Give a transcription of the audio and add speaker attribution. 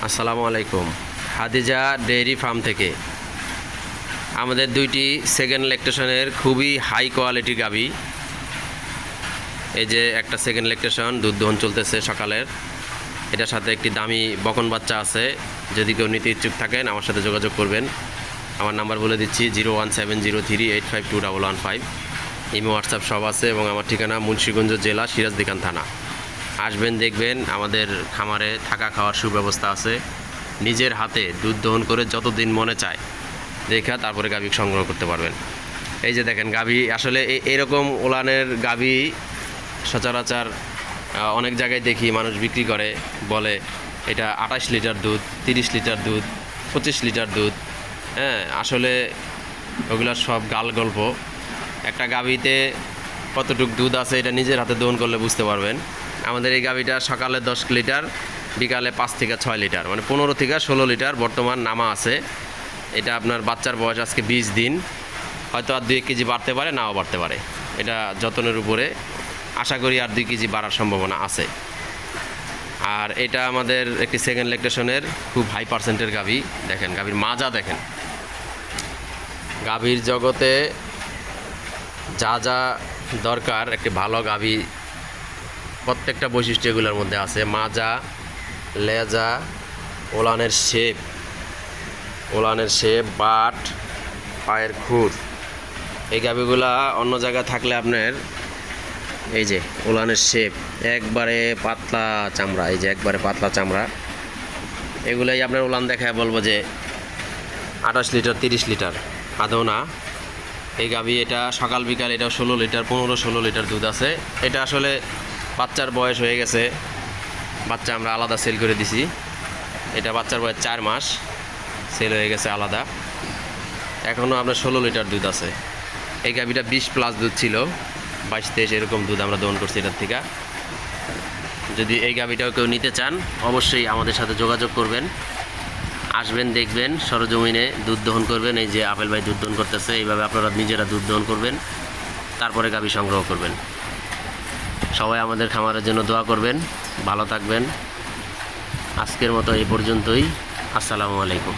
Speaker 1: আসসালামু আলাইকুম। হাদিজা dairy farm থেকে আমাদের দুইটি সেকেন্ড ল্যাকটেশনের খুবই হাই কোয়ালিটি গাভী। এই যে একটা সেকেন্ড ল্যাকটেশন, দুধ দহন চলতেছে সকালের। এটার সাথে একটি দামি বকন বাচ্চা আছে। যদি কেউ নিতে ইচ্ছুক থাকেন আমার সাথে যোগাযোগ করবেন। আমার নাম্বার বলে দিচ্ছি 01703852115। ইমো হোয়াটসঅ্যাপ সব আছে এবং আমার ঠিকানা মুন্সিগঞ্জ জেলা সিরাজদিখান থানা। আসবেন, দেখবেন আমাদের খামারে থাকা খাওয়ার সুব্যবস্থা আছে। নিজের হাতে দুধ দহন করে যতদিন মনে চায় দেখা তারপরে গাভী সংগ্রহ করতে পারবেন। এই যে দেখেন গাভী, আসলে এরকম ওলানের গাভী সচরাচর অনেক জায়গায় দেখি মানুষ বিক্রি করে, বলে এটা 28 লিটার দুধ, 30 লিটার দুধ, 25 লিটার দুধ। হ্যাঁ, আসলে ওগুলো সব গাল গল্প। একটা গাভীতে কতটুক দুধ আছে এটা নিজের হাতে দহন করলে বুঝতে পারবেন। আমাদের এই গাভীটা সকালে 10 লিটার, বিকালে 5 থেকে 6 লিটার, মানে 15 থেকে 16 লিটার বর্তমান নামা আছে। এটা আপনার বাচ্চার বয়স আজকে 20 দিন, হয়তো আর 2 কেজি বাড়তে পারে, নাও বাড়তে পারে। এটা যত্নের উপরে, আশা করি আর 2 কেজি বাড়ার সম্ভাবনা আছে। আর এটা আমাদের একটি সেকেন্ড ল্যাকটেশনের খুব হাই পার্সেন্টের গাভী। দেখেন গাভীর মাজা দেখেন। গাভীর জগতে যা যা দরকার একটি ভালো গাভী, প্রত্যেকটা বৈশিষ্ট্য এগুলোর মধ্যে আছে। মাজা, লেজা, ওলানের শেপ, বাট, পায়ের খুর। এই গাভীগুলা অন্য জায়গায় থাকলে আপনার এই যে ওলানের শেপ, একবারে পাতলা চামড়া, এই যে একবারে পাতলা চামড়া। এগুলাই আপনার ওলান দেখায় বলবো যে 28 লিটার 30 লিটার, আদৌ না। এই গাভী এটা সকাল বিকাল এটা 16 লিটার, 15-16 লিটার দুধ আছে। এটা আসলে বাচ্চার বয়স হয়ে গেছে, বাচ্চা আমরা আলাদা সেল করে দিছি। এটা বাচ্চার বয়স 4 মাস, সেল হয়ে গেছে আলাদা। এখনও আপনার 16 লিটার দুধ আছে। এই গাভীটা 20+ দুধ ছিল, 22-23 এরকম দুধ আমরা দহন করছি এটার থেকে। যদি এই গাভীটাও কেউ নিতে চান অবশ্যই আমাদের সাথে যোগাযোগ করবেন। আসবেন, দেখবেন, সরজমিনে দুধ দহন করবেন। এই যে আপেল ভাই দুধ দহন করতেছে, এইভাবে আপনারা নিজেরা দুধ দহন করবেন, তারপরে গাভী সংগ্রহ করবেন। সবাই আমাদের খামারের জন্য দোয়া করবেন, ভালো থাকবেন। আজকের মতো এই পর্যন্তই। আসসালামু আলাইকুম।